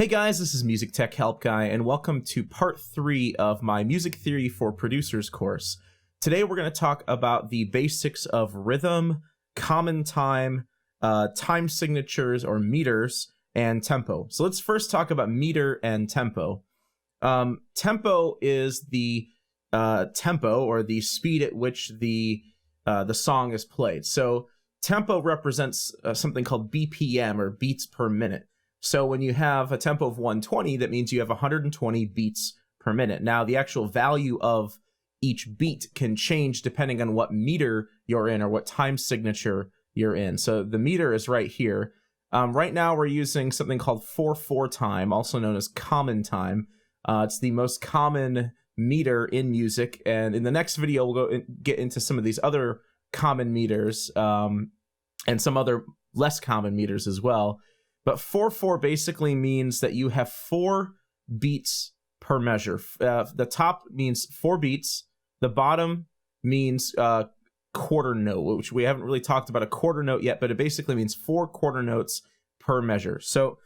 Hey guys, this is MusicTechHelpGuy, and welcome to part 3 of my Music Theory for Producers course. Today we're going to talk about the basics of rhythm, common time, time signatures or meters, and tempo. So let's first talk about meter and tempo. Tempo is the tempo or the speed at which the song is played. So tempo represents something called BPM or beats per minute. So when you have a tempo of 120, that means you have 120 beats per minute. Now, the actual value of each beat can change depending on what meter you're in or what time signature you're in. So the meter is right here. Right now, we're using something called 4/4 time, also known as common time. It's the most common meter in music. And in the next video, we'll get into some of these other common meters and some other less common meters as well. But 4/4 basically means that you have 4 beats per measure. The top means 4 beats. The bottom means quarter note, which we haven't really talked about a quarter note yet, but it basically means 4 quarter notes per measure. So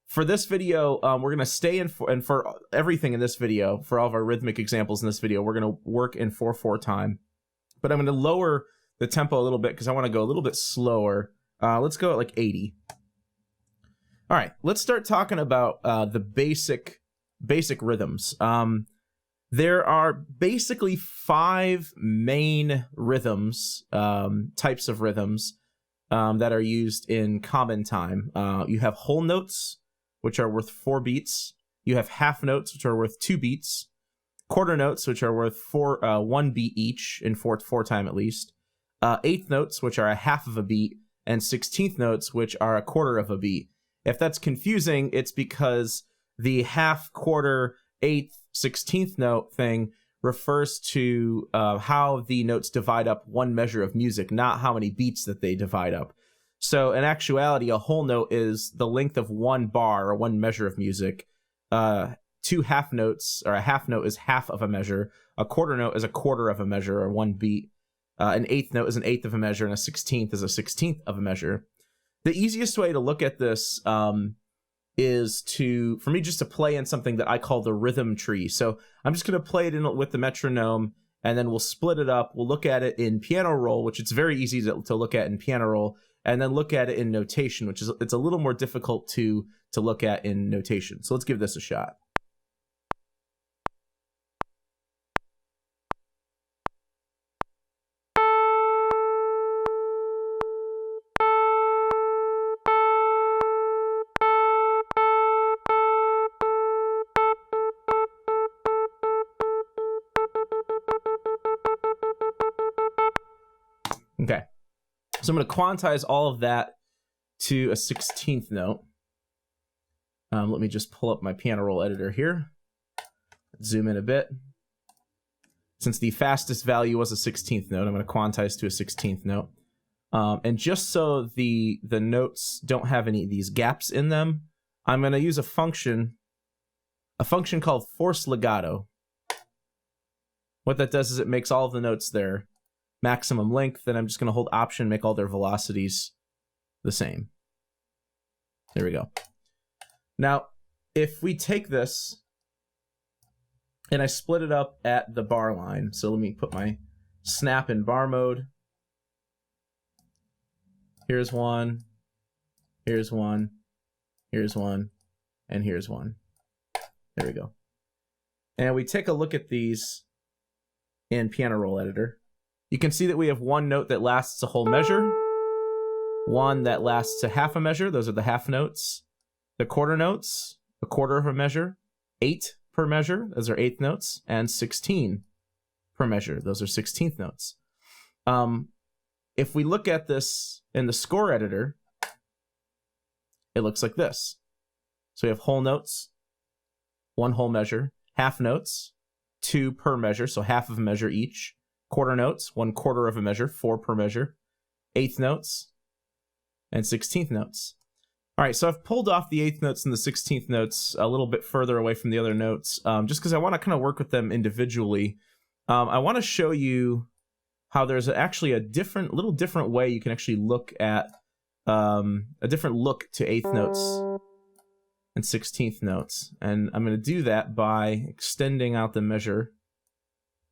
for this video, we're going to stay in, and for everything in this video, for all of our rhythmic examples in this video, we're going to work in 4/4 time. But I'm going to lower the tempo a little bit because I want to go a little bit slower. Let's go at like 80. All right, let's start talking about the basic rhythms. There are basically 5 main rhythms, types of rhythms that are used in common time. You have whole notes, which are worth 4 beats. You have half notes, which are worth 2 beats. Quarter notes, which are worth 1 beat each in 4/4 time at least. Eighth notes, which are a half of a beat, and 16th notes, which are a quarter of a beat. If that's confusing, it's because the half, quarter, eighth, 16th note thing refers to how the notes divide up one measure of music, not how many beats that they divide up. So in actuality, a whole note is the length of one bar or one measure of music. 2 half notes, or a half note is half of a measure. A quarter note is a quarter of a measure or 1 beat. An eighth note is an eighth of a measure, and a 16th is a 16th of a measure. The easiest way to look at this is for me just to play in something that I call the rhythm tree. So I'm just going to play it in with the metronome, and then we'll split it up. We'll look at it in piano roll, which it's very easy to look at in piano roll, and then look at it in notation, which is it's a little more difficult to look at in notation. So let's give this a shot. Okay, so I'm going to quantize all of that to a 16th note. Let me just pull up my piano roll editor here. Zoom in a bit. Since the fastest value was a 16th note, I'm going to quantize to a 16th note. And just so the notes don't have any of these gaps in them, I'm going to use a function called force legato. What that does is it makes all of the notes their maximum length, and I'm just going to hold Option, make all their velocities the same. There we go. Now, if we take this and I split it up at the bar line, so let me put my snap in bar mode. Here's one, here's one, here's one, and here's one. There we go. And we take a look at these in piano roll editor. You can see that we have one note that lasts a whole measure, one that lasts a half a measure, those are the half notes, the quarter notes, a quarter of a measure, 8 per measure, those are eighth notes, and 16 per measure, those are 16th notes. If we look at this in the score editor, it looks like this. So we have whole notes, 1 whole measure, half notes, 2 per measure, so half of a measure each, quarter notes, 1 quarter of a measure, 4 per measure, eighth notes, and 16th notes. All right, so I've pulled off the eighth notes and the 16th notes a little bit further away from the other notes, just because I want to kind of work with them individually. I want to show you how there's actually a little different way you can actually look at a different look to eighth notes and 16th notes. And I'm going to do that by extending out the measure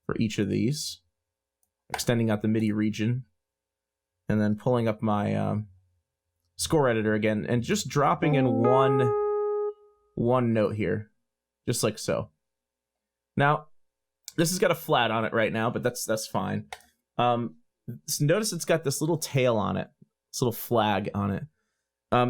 for each of these, extending out the MIDI region, and then pulling up my score editor again, and just dropping in one note here, just like so. Now, this has got a flat on it right now, but that's fine. Notice it's got this little tail on it, this little flag on it.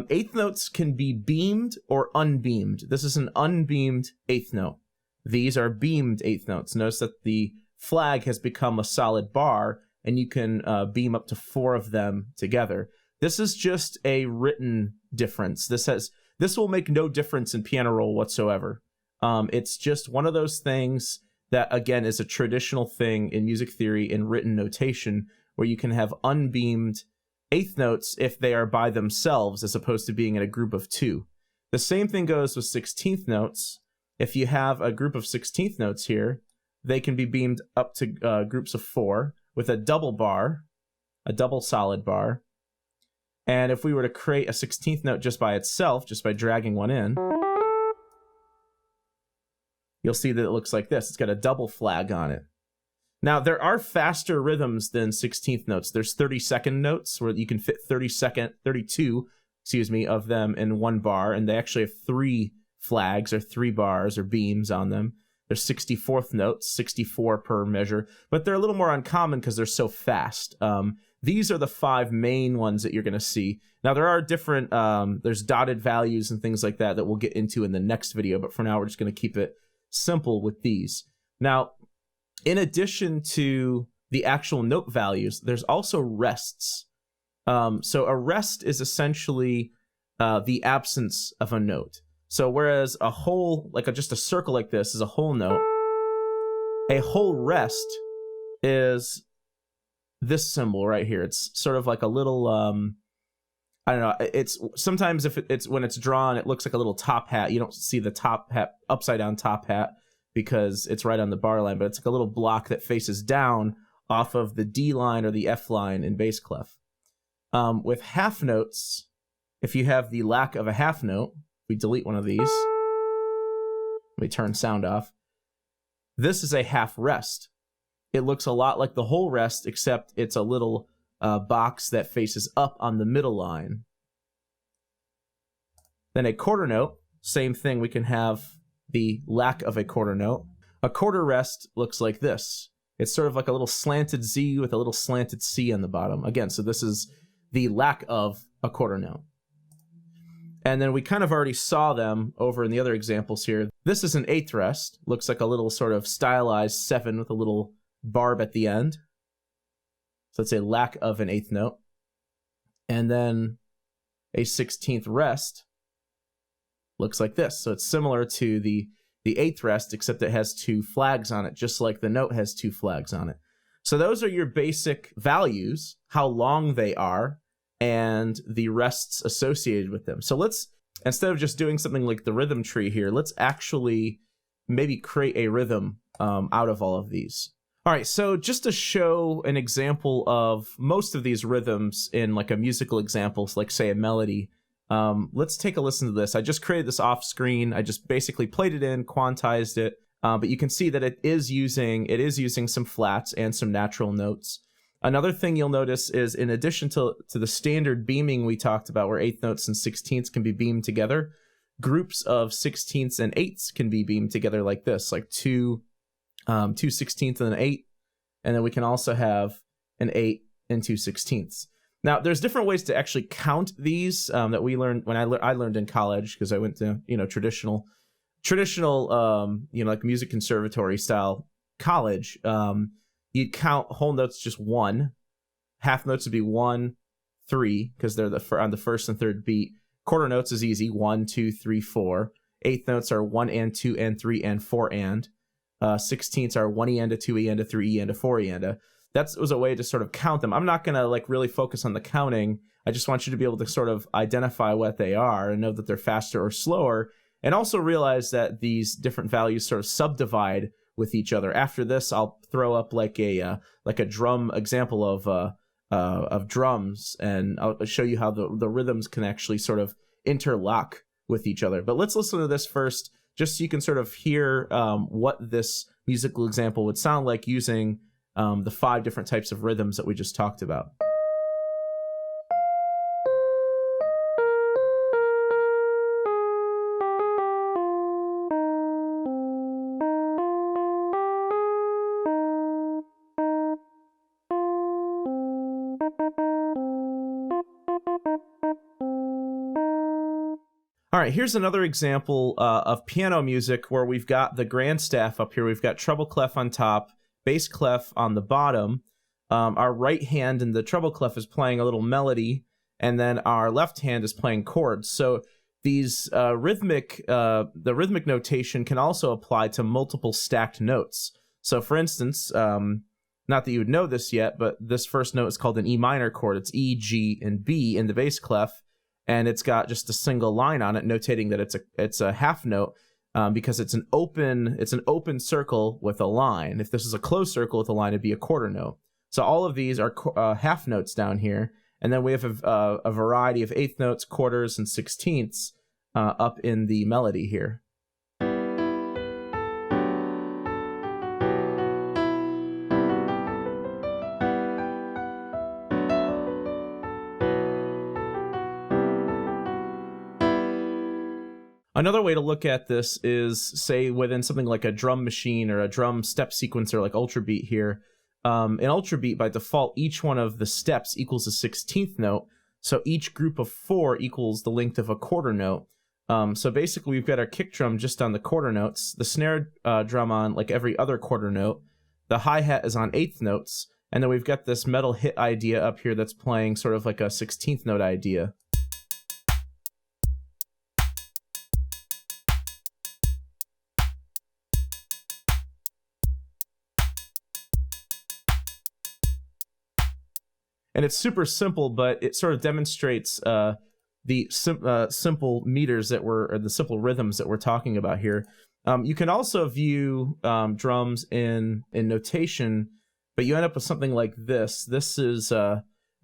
Eighth notes can be beamed or unbeamed. This is an unbeamed eighth note. These are beamed eighth notes. Notice that the flag has become a solid bar, and you can beam up to 4 of them together. This is just a written difference. This will make no difference in piano roll whatsoever. It's just one of those things that, again, is a traditional thing in music theory in written notation, where you can have unbeamed eighth notes if they are by themselves, as opposed to being in a group of 2. The same thing goes with 16th notes. If you have a group of 16th notes here, they can be beamed up to groups of 4 with a double bar, a double solid bar. And if we were to create a 16th note just by itself, just by dragging one in, you'll see that it looks like this. It's got a double flag on it. Now, there are faster rhythms than 16th notes. There's 32nd notes where you can fit 32, of them in one bar, and they actually have 3 flags or 3 bars or beams on them. There's 64th notes, 64 per measure, but they're a little more uncommon because they're so fast. These are the 5 main ones that you're going to see. Now, there are different, there's dotted values and things like that we'll get into in the next video, but for now, we're just going to keep it simple with these. Now, in addition to the actual note values, there's also rests. So a rest is essentially the absence of a note. So whereas a whole, just a circle like this is a whole note, a whole rest is this symbol right here. It's sort of like a little, I don't know, it's sometimes if it's when it's drawn, it looks like a little top hat. You don't see the top hat, upside down top hat, because it's right on the bar line, but it's like a little block that faces down off of the D line or the F line in bass clef. With half notes, if you have the lack of a half note, we delete one of these, we turn sound off, this is a half rest. It looks a lot like the whole rest, except it's a little box that faces up on the middle line. Then a quarter note, same thing, we can have the lack of a quarter note. A quarter rest looks like this. It's sort of like a little slanted Z with a little slanted C on the bottom. Again, so this is the lack of a quarter note. And then we kind of already saw them over in the other examples here. This is an eighth rest. Looks like a little sort of stylized 7 with a little barb at the end. So it's a lack of an eighth note. And then a 16th rest looks like this. So it's similar to the eighth rest, except it has 2 flags on it, just like the note has 2 flags on it. So those are your basic values, how long they are, and the rests associated with them. So let's, instead of just doing something like the rhythm tree here, let's actually maybe create a rhythm out of all of these. All right, so just to show an example of most of these rhythms in like a musical example, like say a melody, let's take a listen to this. I just created this off screen. I just basically played it in, quantized it, but you can see that it is using some flats and some natural notes. Another thing you'll notice is, in addition to the standard beaming we talked about, where eighth notes and 16ths can be beamed together, groups of 16ths and 8ths can be beamed together like this, like two 16ths and an 8, and then we can also have an 8 and 2 16ths. Now, there's different ways to actually count these that we learned when I learned in college, because I went to traditional like music conservatory style college. You'd count whole notes just 1, half notes would be 1, 3, because they're on the first and third beat. Quarter notes is easy, 1, 2, 3, 4. Eighth notes are 1 and 2 and 3 and 4 and. 16ths are 1 and a 2 and a 3 and a 4 and a. That was a way to sort of count them. I'm not going to like really focus on the counting. I just want you to be able to sort of identify what they are and know that they're faster or slower, and also realize that these different values sort of subdivide with each other. After this, I'll throw up like a drum example of drums, and I'll show you how the rhythms can actually sort of interlock with each other. But let's listen to this first, just so you can sort of hear what this musical example would sound like using the 5 different types of rhythms that we just talked about. All right, here's another example of piano music where we've got the grand staff up here. We've got treble clef on top, bass clef on the bottom. Our right hand in the treble clef is playing a little melody, and then our left hand is playing chords. So these the rhythmic notation can also apply to multiple stacked notes. So for instance, not that you would know this yet, but this first note is called an E minor chord. It's E, G, and B in the bass clef. And it's got just a single line on it, notating that it's a half note because it's an open circle with a line. If this is a closed circle with a line, it'd be a quarter note. So all of these are half notes down here, and then we have a variety of eighth notes, quarters, and sixteenths up in the melody here. Another way to look at this is, say, within something like a drum machine or a drum step sequencer like Ultrabeat here. In Ultrabeat, by default, each one of the steps equals a 16th note, so each group of 4 equals the length of a quarter note. So basically, we've got our kick drum just on the quarter notes, the snare drum on like every other quarter note, the hi-hat is on eighth notes, and then we've got this metal hit idea up here that's playing sort of like a 16th note idea. And it's super simple, but it sort of demonstrates the simple meters that or the simple rhythms that we're talking about here. You can also view drums in notation, but you end up with something like this. This is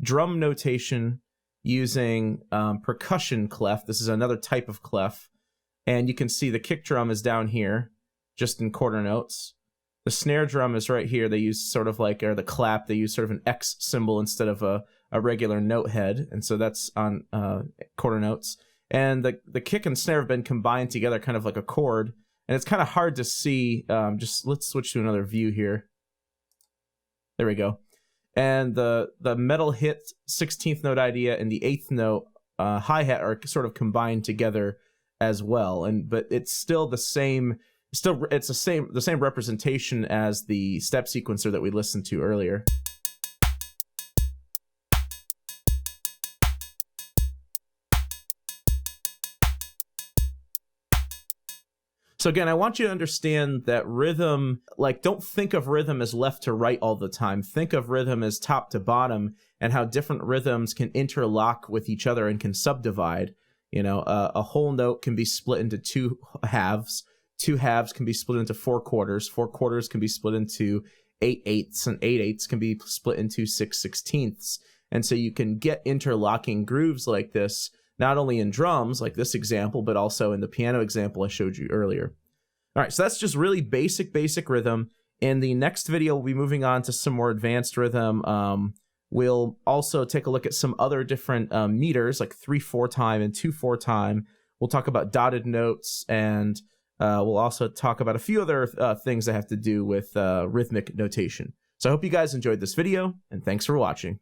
drum notation using percussion clef. This is another type of clef. And you can see the kick drum is down here, just in quarter notes. The snare drum is right here. They use sort of like, or the clap, they use sort of an X symbol instead of a regular note head. And so that's on quarter notes. And the kick and snare have been combined together kind of like a chord. And it's kind of hard to see. Let's switch to another view here. There we go. And the metal hit 16th note idea and the 8th note hi-hat are sort of combined together as well. But it's still the same. It's the same representation as the step sequencer that we listened to earlier. So again, I want you to understand that rhythm, like, don't think of rhythm as left to right all the time. Think of rhythm as top to bottom, and how different rhythms can interlock with each other and can subdivide. You know, a whole note can be split into 2 halves. 2 halves can be split into 4 quarters. 4 quarters can be split into 8 eighths, and 8 eighths can be split into 6 sixteenths. And so you can get interlocking grooves like this, not only in drums, like this example, but also in the piano example I showed you earlier. All right, so that's just really basic rhythm. In the next video, we'll be moving on to some more advanced rhythm. We'll also take a look at some other different meters, like 3/4 time and 2/4 time. We'll talk about dotted notes, and we'll also talk about a few other things that have to do with rhythmic notation. So I hope you guys enjoyed this video, and thanks for watching.